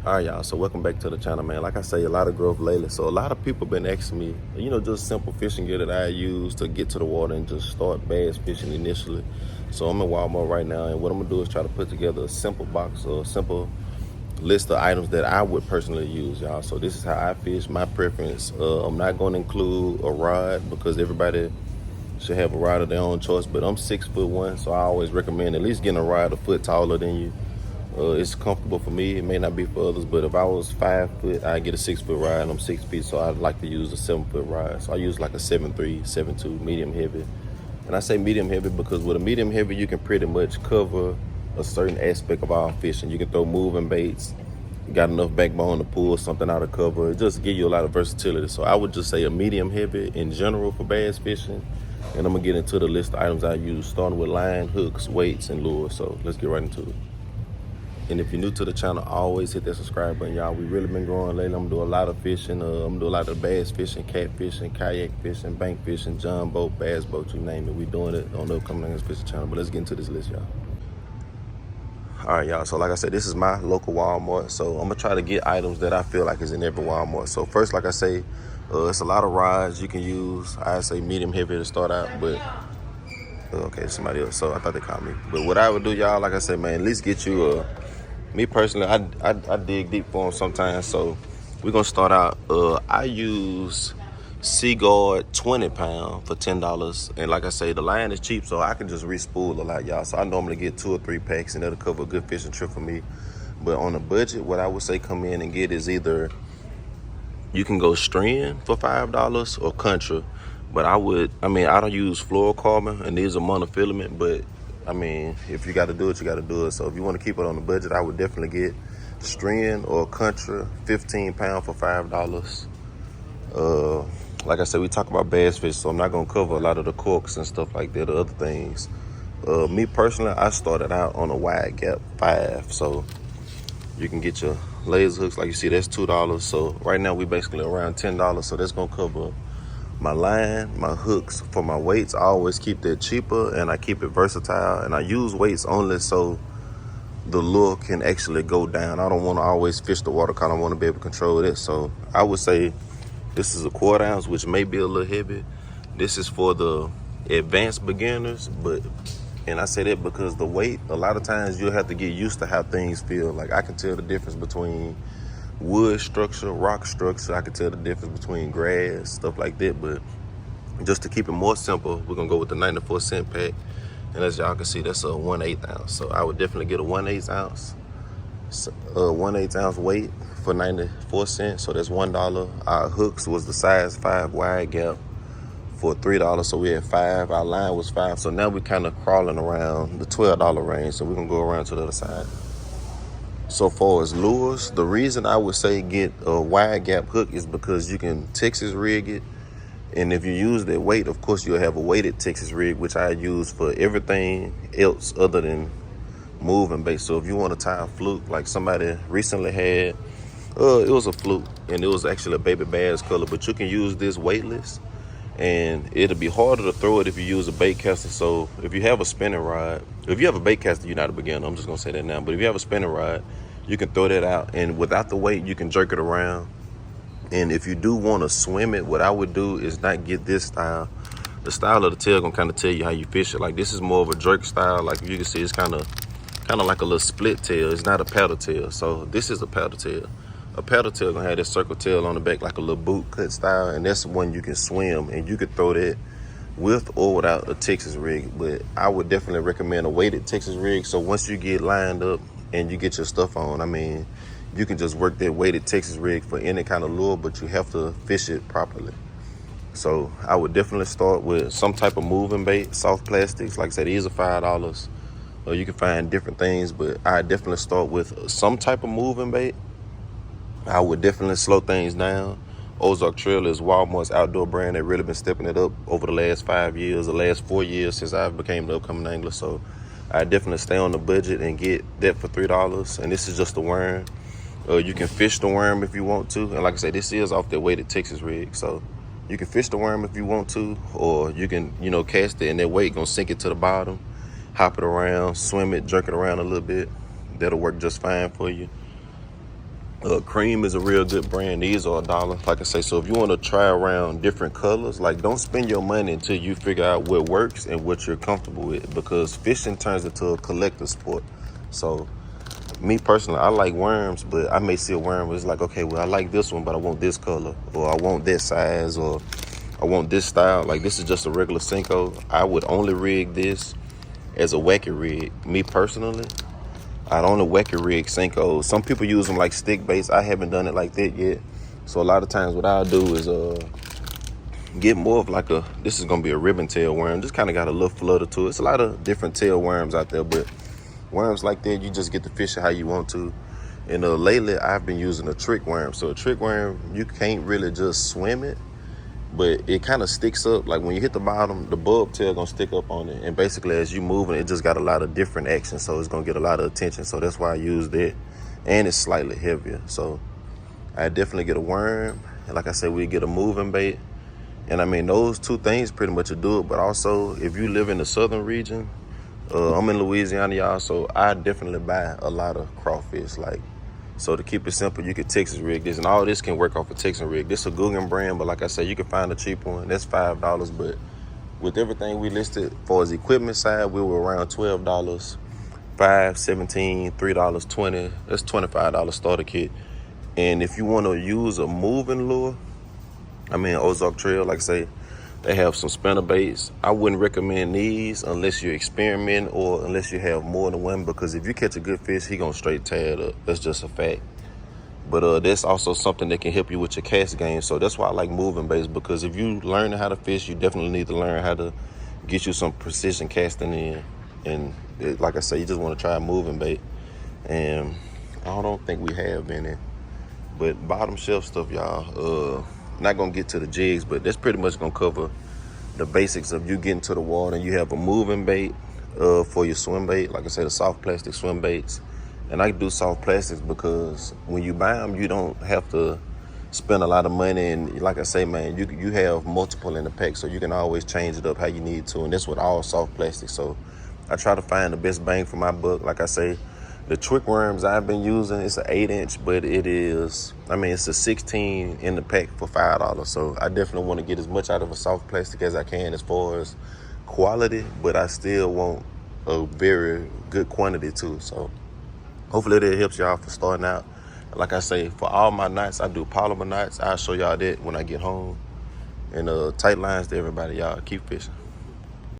All right, y'all. So welcome back to the channel, man. Like I say, a lot of growth lately. So a lot of people been asking me, just simple fishing gear that I use to get to the water and just start bass fishing initially. So I'm in Walmart right now, and what I'm gonna do is try to put together a simple box or a simple list of items that I would personally use, y'all. So this is how I fish. My preference. I'm not gonna include a rod because everybody should have a rod of their own choice. But I'm 6'1", so I always recommend at least getting a rod a foot taller than you. It's comfortable for me. It may not be for others, but if I was 5 foot, I'd get a 6 foot rod. I'm 6 feet, so I'd like to use a 7 foot rod. So I use like a 7.3, 7.2, medium heavy. And I say medium heavy because with a medium heavy, you can pretty much cover a certain aspect of our fishing. You can throw moving baits. You got enough backbone to pull something out of cover. It just give you a lot of versatility. So I would just say a medium heavy in general for bass fishing. And I'm gonna get into the list of items I use, starting with line, hooks, weights, and lures. So let's get right into it. And if you're new to the channel, always hit that subscribe button, y'all. We really been growing lately. I'm gonna do a lot of fishing. I'm gonna do a lot of bass fishing, cat fishing, kayak fishing, bank fishing, john boat, bass boat, you name it. We doing it on the upcoming Niggas Fishing channel. But let's get into this list, y'all. All right, y'all. So like I said, this is my local Walmart. So I'm gonna try to get items that I feel like is in every Walmart. So first, like I say, it's a lot of rods you can use. I say medium heavy to start out, but okay, somebody else. So I thought they called me. But what I would do, y'all, like I said, man, at least get you a. Me personally, I dig deep for them sometimes. So we're gonna start out. I use Seaguard 20 pound for $10, and like I say, the line is cheap, so I can just re-spool a lot, y'all. So I normally get 2 or 3 packs, and that'll cover a good fishing trip for me. But on a budget, what I would say come in and get is either you can go string for $5 or Contra. But I don't use fluorocarbon, and these are monofilament, but I mean, if you got to do it, you got to do it. So if you want to keep it on the budget, I would definitely get string or Contra 15 pound for $5. Like I said, we talk about bass fish, so I'm not going to cover a lot of the corks and stuff like that or other things. Me personally, I started out on a wide gap 5, so you can get your laser hooks. Like you see, that's $2. So right now we basically around $10, so that's going to cover my line, my hooks. For my weights, I always keep that cheaper, and I keep it versatile, and I use weights only so the lure can actually go down. I don't want to always fish the water because I want to be able to control it. So I would say this is a 1/4 ounce, which may be a little heavy. This is for the advanced beginners, and I say that because the weight, a lot of times you'll have to get used to how things feel. Like I can tell the difference between wood structure, rock structure. I can tell the difference between grass, stuff like that. But just to keep it more simple, we're gonna go with the 94-cent pack. And as y'all can see, that's a 1/8 ounce. So I would definitely get a 1/8 ounce, 1/8 ounce weight for 94 cents. So that's $1. Our hooks was the size 5 wide gap for $3. So we had 5. Our line was 5. So now we're kind of crawling around the $12 range. So we're gonna go around to the other side. So far as lures, the reason I would say get a wide gap hook is because you can Texas rig it. And if you use that weight, of course, you'll have a weighted Texas rig, which I use for everything else other than moving bait. So if you want to tie a fluke, like somebody recently had, it was a fluke, and it was actually a baby bass color, but you can use this weightless, and it'll be harder to throw it if you use a bait caster. So if you have a spinning rod, if you have a bait caster, you're not a beginner. I'm just gonna say that now. But if you have a spinning rod, you can throw that out, and without the weight, you can jerk it around. And if you do want to swim it, what I would do is not get this style. The style of the tail gonna kind of tell you how you fish it. Like this is more of a jerk style. Like you can see, it's kind of like a little split tail. It's not a paddle tail. So this is a paddle tail. A paddle tail gonna have this circle tail on the back like a little boot cut style, and that's the one you can swim, and you could throw that with or without a Texas rig. But I would definitely recommend a weighted Texas rig. So once you get lined up and you get your stuff on, I mean, you can just work that weighted Texas rig for any kind of lure, but you have to fish it properly. So I would definitely start with some type of moving bait, soft plastics. Like I said, these are $5. Or you can find different things, but I definitely start with some type of moving bait. I would definitely slow things down. Ozark Trail is Walmart's outdoor brand. They've really been stepping it up over the last 5 years, the last 4 years since I became the upcoming angler. So I definitely stay on the budget and get that for $3. And this is just the worm. You can fish the worm if you want to. And like I said, this is off that weighted Texas rig. So you can fish the worm if you want to, or you can, cast it and that weight gonna sink it to the bottom, hop it around, swim it, jerk it around a little bit. That'll work just fine for you. Cream is a real good brand. These are $1. Like I say, so if you want to try around different colors, like don't spend your money until you figure out what works and what you're comfortable with, because fishing turns into a collector sport. So me personally, I like worms, but I may see a worm it's like, okay, well, I like this one, but I want this color, or I want this size, or I want this style. Like, this is just a regular Senko. I would only rig this as a wacky rig. Me personally, I'd only wacky rig Senkos. Some people use them like stick baits. I haven't done it like that yet. So a lot of times what I'll do is get more of like this is gonna be a ribbon tail worm. Just kind of got a little flutter to it. It's a lot of different tail worms out there, but worms like that, you just get to fish it how you want to. And lately, I've been using a trick worm. So a trick worm, you can't really just swim it, but it kind of sticks up. Like when you hit the bottom, the bulb tail gonna stick up on it. And basically, as you moving, it just got a lot of different action. So it's gonna get a lot of attention. So that's why I used it. And it's slightly heavier. So I definitely get a worm. And like I said, we get a moving bait. And I mean, those two things pretty much will do it. But also, if you live in the southern region, I'm in Louisiana, y'all, so I definitely buy a lot of crawfish. Like, so to keep it simple, you could Texas rig this, and all this can work off a Texas rig. This is a Guggen brand, but like I said, you can find a cheap one. That's $5. But with everything we listed for his equipment side, we were around $12, $5, $17, $3, $20. That's $25 starter kit. And if you want to use a moving lure, I mean, Ozark Trail, like I say, they have some spinner baits. I wouldn't recommend these unless you're experimenting or unless you have more than one, because if you catch a good fish, he gonna straight tear it up. That's just a fact. But that's also something that can help you with your cast game. So that's why I like moving baits, because if you learn how to fish, you definitely need to learn how to get you some precision casting in. And like I say, you just want to try a moving bait. And I don't think we have any. But bottom shelf stuff, y'all. Not gonna get to the jigs, but that's pretty much gonna cover the basics of you getting to the water. And you have a moving bait for your swim bait. Like I said, the soft plastic swim baits. And I do soft plastics because when you buy them, you don't have to spend a lot of money. And like I say, man, you have multiple in the pack, so you can always change it up how you need to. And that's with all soft plastics. So I try to find the best bang for my buck. Like I say, the trick worms I've been using, it's an 8-inch, but it's a 16 in the pack for $5. So I definitely want to get as much out of a soft plastic as I can as far as quality, but I still want a very good quantity too. So hopefully that helps y'all for starting out. Like I say, for all my knots, I do polymer knots. I'll show y'all that when I get home. And tight lines to everybody, y'all. Keep fishing.